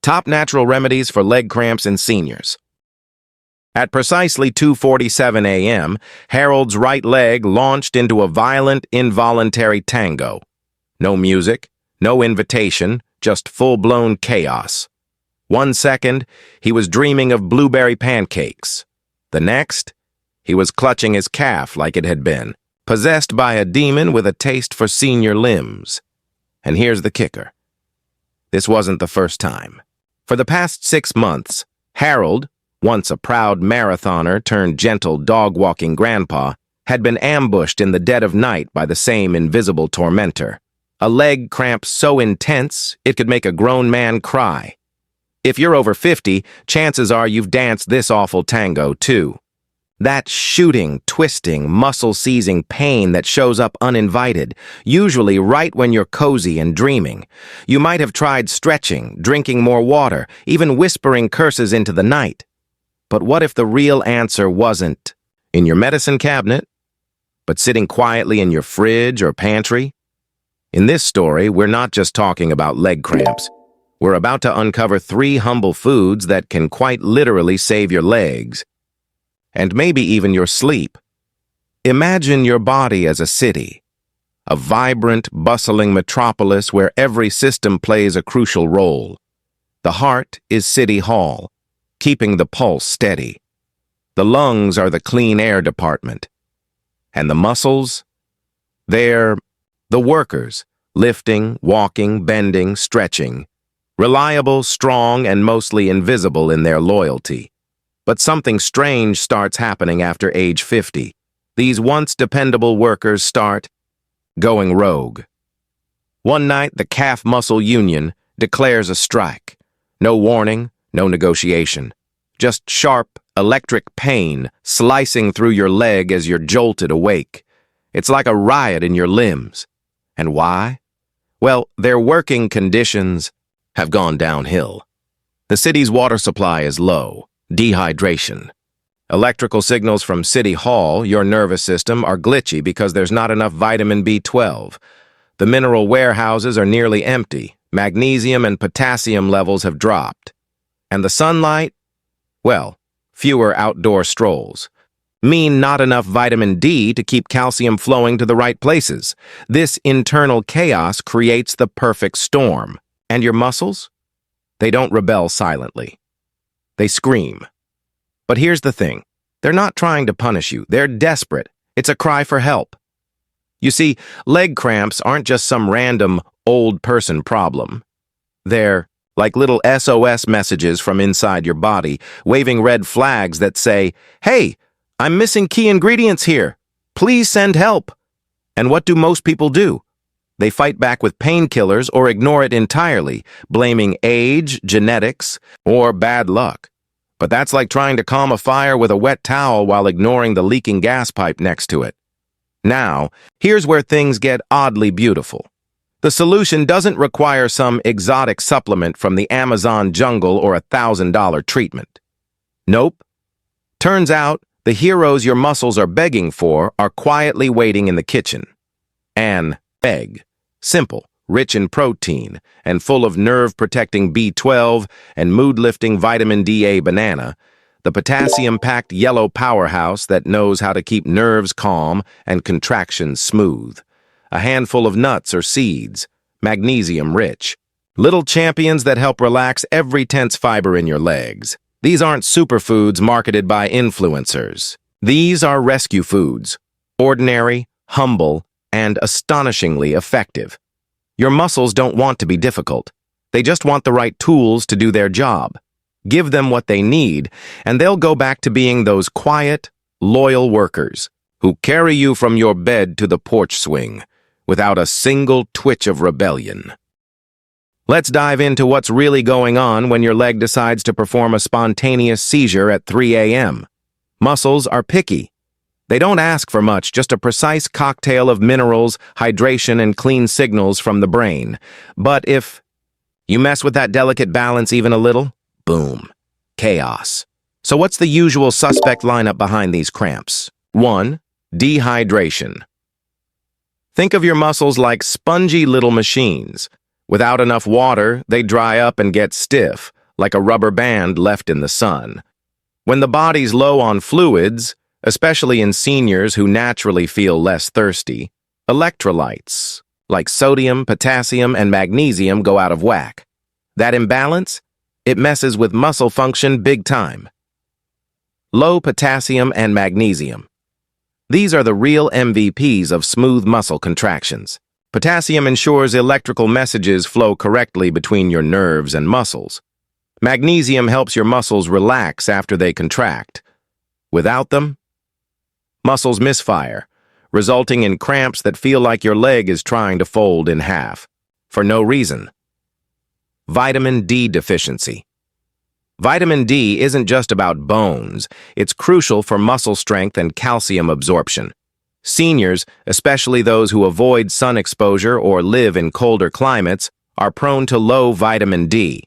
Top natural remedies for leg cramps in seniors. At precisely 2:47 a.m., Harold's right leg launched into a violent, involuntary tango. No music, no invitation, just full-blown chaos. 1 second, he was dreaming of blueberry pancakes. The next, he was clutching his calf like it had been, possessed by a demon with a taste for senior limbs. And here's the kicker. This wasn't the first time. For the past 6 months, Harold, once a proud marathoner turned gentle dog-walking grandpa, had been ambushed in the dead of night by the same invisible tormentor. A leg cramp so intense it could make a grown man cry. If you're over 50, chances are you've danced this awful tango too. That shooting, twisting, muscle-seizing pain that shows up uninvited, usually right when you're cozy and dreaming. You might have tried stretching, drinking more water, even whispering curses into the night. But what if the real answer wasn't in your medicine cabinet, but sitting quietly in your fridge or pantry? In this story, we're not just talking about leg cramps. We're about to uncover 3 humble foods that can quite literally save your legs, and maybe even your sleep. Imagine your body as a city, a vibrant, bustling metropolis where every system plays a crucial role. The heart is City Hall, keeping the pulse steady. The lungs are the clean air department. And the muscles? They're the workers, lifting, walking, bending, stretching. Reliable, strong, and mostly invisible in their loyalty. But something strange starts happening after age 50. These once dependable workers start going rogue. One night, the calf muscle union declares a strike. No warning, no negotiation. Just sharp, electric pain slicing through your leg as you're jolted awake. It's like a riot in your limbs. And why? Well, their working conditions have gone downhill. The city's water supply is low. Dehydration. Electrical signals from City Hall, your nervous system, are glitchy because there's not enough vitamin B12. The mineral warehouses are nearly empty. Magnesium and potassium levels have dropped. And the sunlight? Well, fewer outdoor strolls. Mean not enough vitamin D to keep calcium flowing to the right places. This internal chaos creates the perfect storm. And your muscles? They don't rebel silently. They scream. But here's the thing. They're not trying to punish you. They're desperate. It's a cry for help. You see, leg cramps aren't just some random old person problem. They're like little SOS messages from inside your body, waving red flags that say, "Hey, I'm missing key ingredients here. Please send help." And what do most people do? They fight back with painkillers or ignore it entirely, blaming age, genetics, or bad luck. But that's like trying to calm a fire with a wet towel while ignoring the leaking gas pipe next to it. Now, here's where things get oddly beautiful. The solution doesn't require some exotic supplement from the Amazon jungle or a $1,000 treatment. Nope. Turns out, the heroes your muscles are begging for are quietly waiting in the kitchen. An egg. Simple, rich in protein, and full of nerve-protecting B12 and mood-lifting vitamin D. Banana, the potassium-packed yellow powerhouse that knows how to keep nerves calm and contractions smooth. A handful of nuts or seeds, magnesium-rich. Little champions that help relax every tense fiber in your legs. These aren't superfoods marketed by influencers. These are rescue foods. Ordinary, humble, and astonishingly effective. Your muscles don't want to be difficult. They just want the right tools to do their job. Give them what they need, and they'll go back to being those quiet, loyal workers who carry you from your bed to the porch swing without a single twitch of rebellion. Let's dive into what's really going on when your leg decides to perform a spontaneous seizure at 3 a.m. Muscles are picky. They don't ask for much, just a precise cocktail of minerals, hydration, and clean signals from the brain. But if you mess with that delicate balance even a little, boom, chaos. So what's the usual suspect lineup behind these cramps? 1. Dehydration. Think of your muscles like spongy little machines. Without enough water, they dry up and get stiff, like a rubber band left in the sun. When the body's low on fluids, especially in seniors who naturally feel less thirsty, electrolytes, like sodium, potassium, and magnesium, go out of whack. That imbalance? It messes with muscle function big time. Low potassium and magnesium. These are the real MVPs of smooth muscle contractions. Potassium ensures electrical messages flow correctly between your nerves and muscles. Magnesium helps your muscles relax after they contract. Without them, muscles misfire, resulting in cramps that feel like your leg is trying to fold in half, for no reason. Vitamin D deficiency. Vitamin D isn't just about bones, it's crucial for muscle strength and calcium absorption. Seniors, especially those who avoid sun exposure or live in colder climates, are prone to low vitamin D.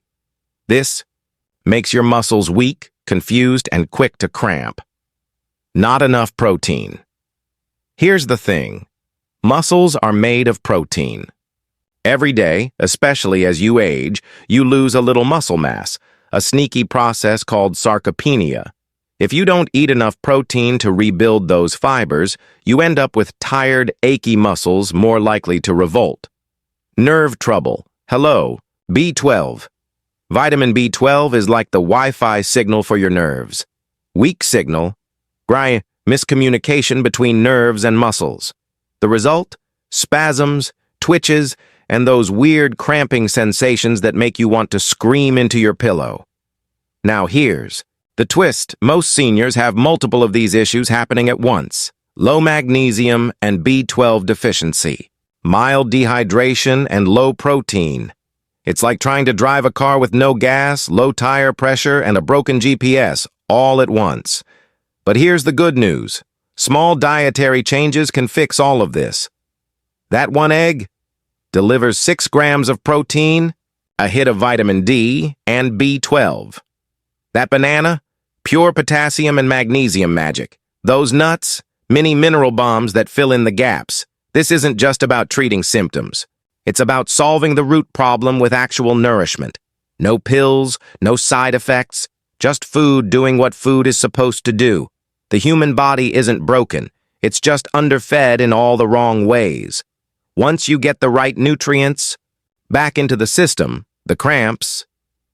This makes your muscles weak, confused, and quick to cramp. Not enough protein. Here's the thing. Muscles are made of protein. Every day, especially as you age, you lose a little muscle mass, a sneaky process called sarcopenia. If you don't eat enough protein to rebuild those fibers, you end up with tired, achy muscles more likely to revolt. Nerve trouble. Hello, B12. Vitamin B12 is like the Wi-Fi signal for your nerves. Weak signal, miscommunication between nerves and muscles. The result? Spasms, twitches, and those weird cramping sensations that make you want to scream into your pillow. Now here's the twist. Most seniors have multiple of these issues happening at once. Low magnesium and B12 deficiency, mild dehydration, and low protein. It's like trying to drive a car with no gas, low tire pressure, and a broken GPS all at once. But here's the good news. Small dietary changes can fix all of this. That one egg delivers 6 grams of protein, a hit of vitamin D, and B12. That banana, pure potassium and magnesium magic. Those nuts, mini mineral bombs that fill in the gaps. This isn't just about treating symptoms. It's about solving the root problem with actual nourishment. No pills, no side effects, just food doing what food is supposed to do. The human body isn't broken. It's just underfed in all the wrong ways. Once you get the right nutrients back into the system, the cramps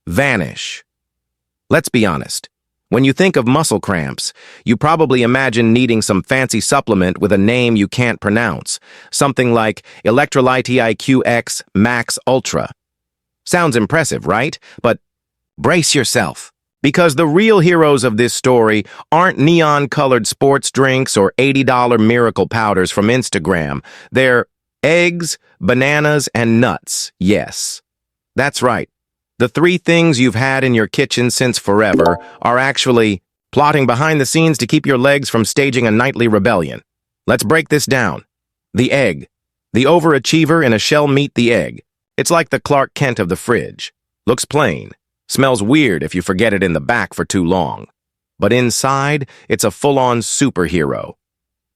vanish. Let's be honest. When you think of muscle cramps, you probably imagine needing some fancy supplement with a name you can't pronounce, something like Electrolyte IQX Max Ultra. Sounds impressive, right? But brace yourself, because the real heroes of this story aren't neon-colored sports drinks or $80 miracle powders from Instagram. They're eggs, bananas, and nuts. Yes, that's right. The 3 things you've had in your kitchen since forever are actually plotting behind the scenes to keep your legs from staging a nightly rebellion. Let's break this down. The egg. The overachiever in a shell meet the egg. It's like the Clark Kent of the fridge. Looks plain. Smells weird if you forget it in the back for too long. But inside, it's a full-on superhero.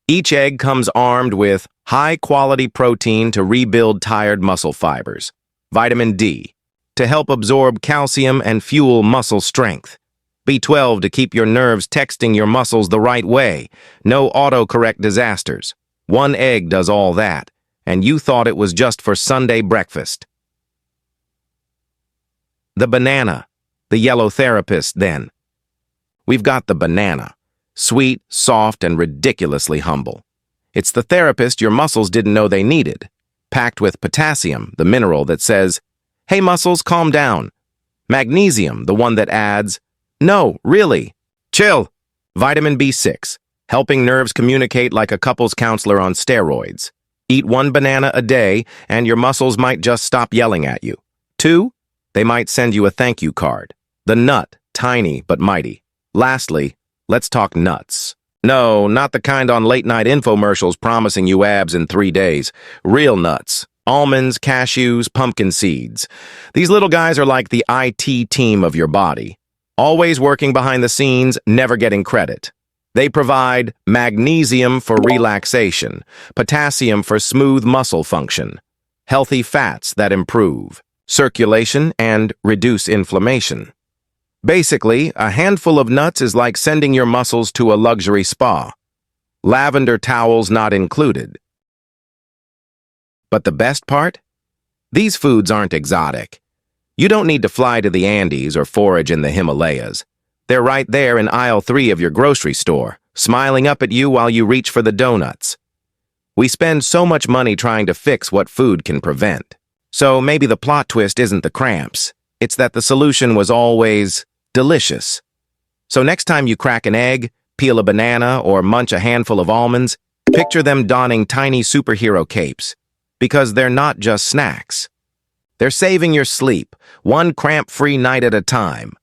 Each egg comes armed with high-quality protein to rebuild tired muscle fibers, vitamin D, to help absorb calcium and fuel muscle strength, B12 to keep your nerves texting your muscles the right way, no autocorrect disasters. One egg does all that, and you thought it was just for Sunday breakfast. The banana, the yellow therapist, then. We've got the banana. Sweet, soft, and ridiculously humble. It's the therapist your muscles didn't know they needed, packed with potassium, the mineral that says, "Hey muscles, calm down." Magnesium, the one that adds, "No, really, chill." Vitamin B6, helping nerves communicate like a couples counselor on steroids. Eat 1 banana a day, and your muscles might just stop yelling at you. 2, they might send you a thank you card. The nut, tiny but mighty. Lastly, let's talk nuts. No, not the kind on late-night infomercials promising you abs in 3 days. Real nuts. Almonds, cashews, pumpkin seeds. These little guys are like the IT team of your body. Always working behind the scenes, never getting credit. They provide magnesium for relaxation, potassium for smooth muscle function, healthy fats that improve circulation and reduce inflammation. Basically, a handful of nuts is like sending your muscles to a luxury spa. Lavender towels not included. But the best part? These foods aren't exotic. You don't need to fly to the Andes or forage in the Himalayas. They're right there in aisle 3 of your grocery store, smiling up at you while you reach for the donuts. We spend so much money trying to fix what food can prevent. So maybe the plot twist isn't the cramps. It's that the solution was always delicious. So next time you crack an egg, peel a banana, or munch a handful of almonds, picture them donning tiny superhero capes. Because they're not just snacks. They're saving your sleep, one cramp-free night at a time.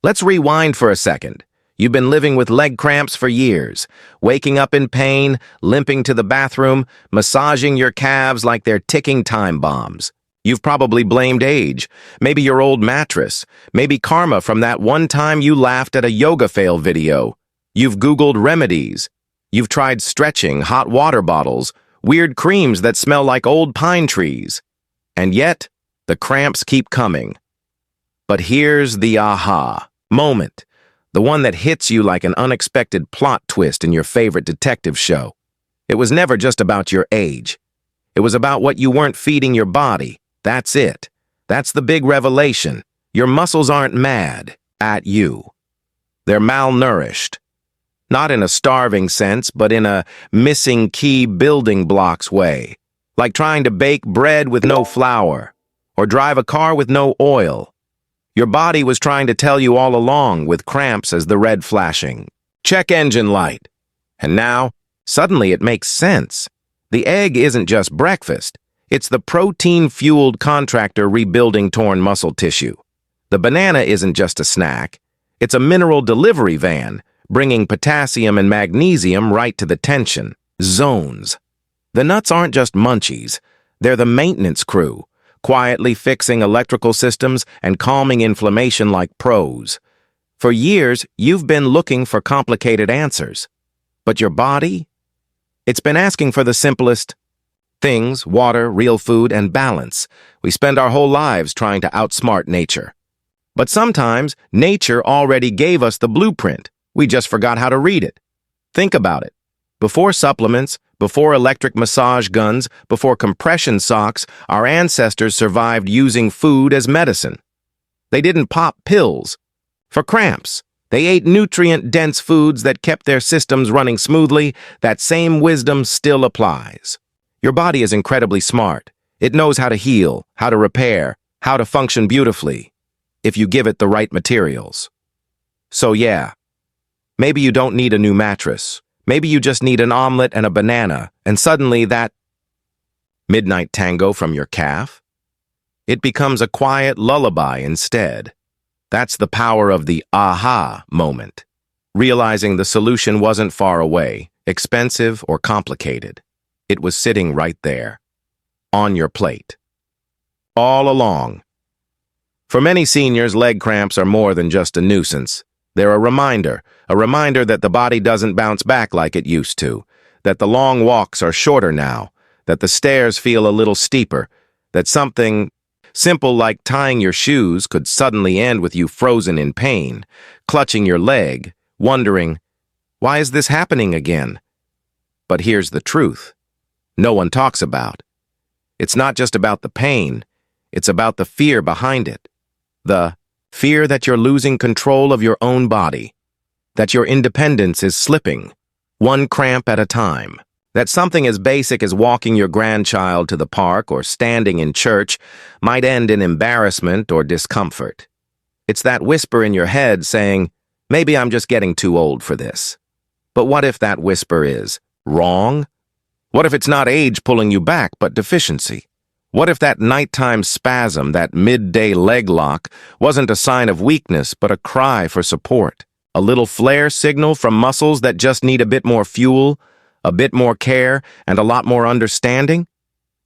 Let's rewind for a second. You've been living with leg cramps for years, waking up in pain, limping to the bathroom, massaging your calves like they're ticking time bombs. You've probably blamed age, maybe your old mattress, maybe karma from that one time you laughed at a yoga fail video. You've Googled remedies. You've tried stretching, hot water bottles, weird creams that smell like old pine trees. And yet, the cramps keep coming. But here's the aha moment, the one that hits you like an unexpected plot twist in your favorite detective show. It was never just about your age. It was about what you weren't feeding your body. That's it. That's the big revelation. Your muscles aren't mad at you. They're malnourished. Not in a starving sense, but in a missing key building blocks way. Like trying to bake bread with no flour, or drive a car with no oil. Your body was trying to tell you all along with cramps as the red flashing. Check engine light. And now, suddenly it makes sense. The egg isn't just breakfast. It's the protein-fueled contractor rebuilding torn muscle tissue. The banana isn't just a snack. It's a mineral delivery van, bringing potassium and magnesium right to the tension zones. The nuts aren't just munchies. They're the maintenance crew, quietly fixing electrical systems and calming inflammation like pros. For years, you've been looking for complicated answers. But your body? It's been asking for the simplest things: water, real food, and balance. We spend our whole lives trying to outsmart nature. But sometimes, nature already gave us the blueprint. We just forgot how to read it. Think about it. Before supplements, before electric massage guns, before compression socks, our ancestors survived using food as medicine. They didn't pop pills for cramps. They ate nutrient-dense foods that kept their systems running smoothly. That same wisdom still applies. Your body is incredibly smart. It knows how to heal, how to repair, how to function beautifully, if you give it the right materials. So yeah, maybe you don't need a new mattress. Maybe you just need an omelet and a banana, and suddenly that midnight tango from your calf, it becomes a quiet lullaby instead. That's the power of the aha moment. Realizing the solution wasn't far away, expensive, or complicated. It was sitting right there, on your plate. All along. For many seniors, leg cramps are more than just a nuisance. They're a reminder that the body doesn't bounce back like it used to, that the long walks are shorter now, that the stairs feel a little steeper, that something simple like tying your shoes could suddenly end with you frozen in pain, clutching your leg, wondering, why is this happening again? But here's the truth. No one talks about. It's not just about the pain, it's about the fear behind it. The fear that you're losing control of your own body, that your independence is slipping, one cramp at a time, that something as basic as walking your grandchild to the park or standing in church might end in embarrassment or discomfort. It's that whisper in your head saying, maybe I'm just getting too old for this. But what if that whisper is wrong? What if it's not age pulling you back, but deficiency? What if that nighttime spasm, that midday leg lock, wasn't a sign of weakness, but a cry for support? A little flare signal from muscles that just need a bit more fuel, a bit more care, and a lot more understanding?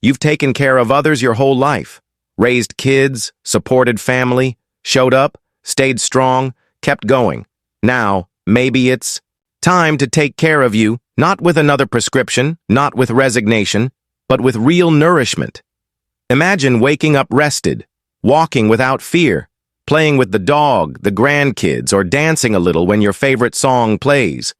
You've taken care of others your whole life, raised kids, supported family, showed up, stayed strong, kept going. Now, maybe it's time to take care of you, not with another prescription, not with resignation, but with real nourishment. Imagine waking up rested, walking without fear, playing with the dog, the grandkids, or dancing a little when your favorite song plays.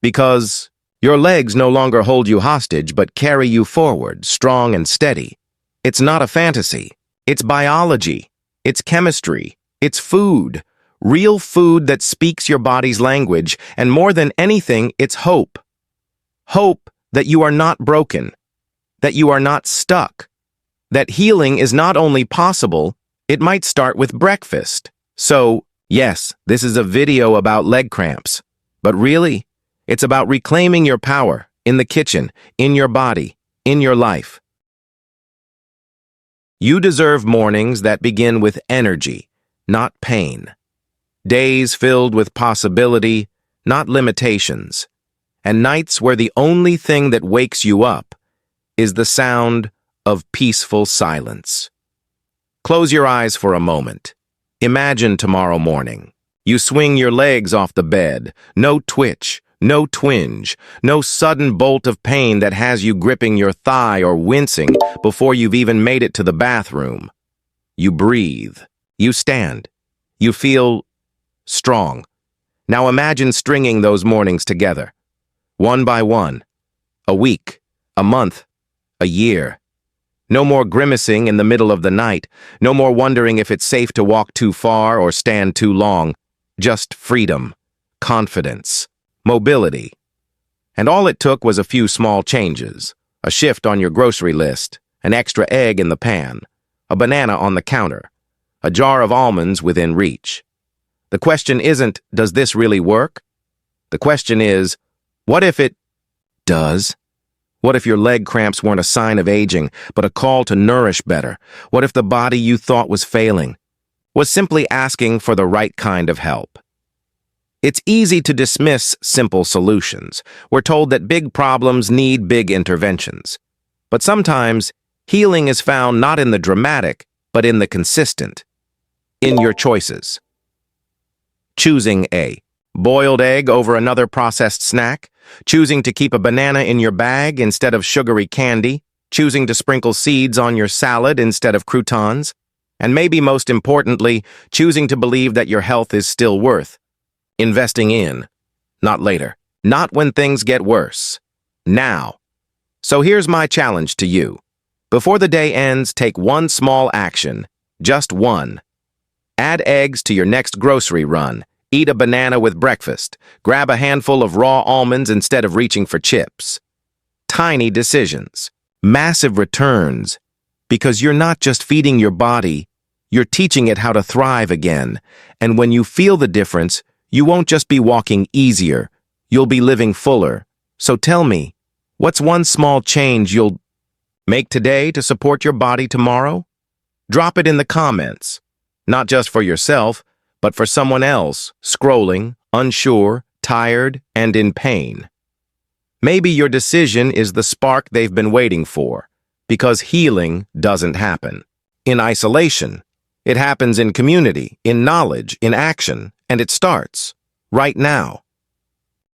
Because your legs no longer hold you hostage but carry you forward, strong and steady. It's not a fantasy. It's biology. It's chemistry. It's food. Real food that speaks your body's language, and more than anything, it's hope. Hope that you are not broken, that you are not stuck, that healing is not only possible, it might start with breakfast. So, yes, this is a video about leg cramps, but really, it's about reclaiming your power in the kitchen, in your body, in your life. You deserve mornings that begin with energy, not pain. Days filled with possibility, not limitations. And nights where the only thing that wakes you up is the sound of peaceful silence. Close your eyes for a moment. Imagine tomorrow morning. You swing your legs off the bed. No twitch, no twinge, no sudden bolt of pain that has you gripping your thigh or wincing before you've even made it to the bathroom. You breathe. You stand. You feel strong. Now imagine stringing those mornings together. One by one. A week. A month. A year. No more grimacing in the middle of the night. No more wondering if it's safe to walk too far or stand too long. Just freedom, confidence, mobility. And all it took was a few small changes. A shift on your grocery list, an extra egg in the pan, a banana on the counter, a jar of almonds within reach. The question isn't, does this really work? The question is, what if it does? What if your leg cramps weren't a sign of aging, but a call to nourish better? What if the body you thought was failing was simply asking for the right kind of help? It's easy to dismiss simple solutions. We're told that big problems need big interventions. But sometimes, healing is found not in the dramatic, but in the consistent. In your choices. Choosing a boiled egg over another processed snack, choosing to keep a banana in your bag instead of sugary candy, choosing to sprinkle seeds on your salad instead of croutons, and maybe most importantly, choosing to believe that your health is still worth investing in, not later, not when things get worse, now. So here's my challenge to you. Before the day ends, take one small action, just one. Add eggs to your next grocery run. Eat a banana with breakfast. Grab a handful of raw almonds instead of reaching for chips. Tiny decisions. Massive returns. Because you're not just feeding your body, you're teaching it how to thrive again. And when you feel the difference, you won't just be walking easier. You'll be living fuller. So tell me, what's one small change you'll make today to support your body tomorrow? Drop it in the comments. Not just for yourself, but for someone else, scrolling, unsure, tired, and in pain. Maybe your decision is the spark they've been waiting for, because healing doesn't happen in isolation. It happens in community, in knowledge, in action, and it starts right now.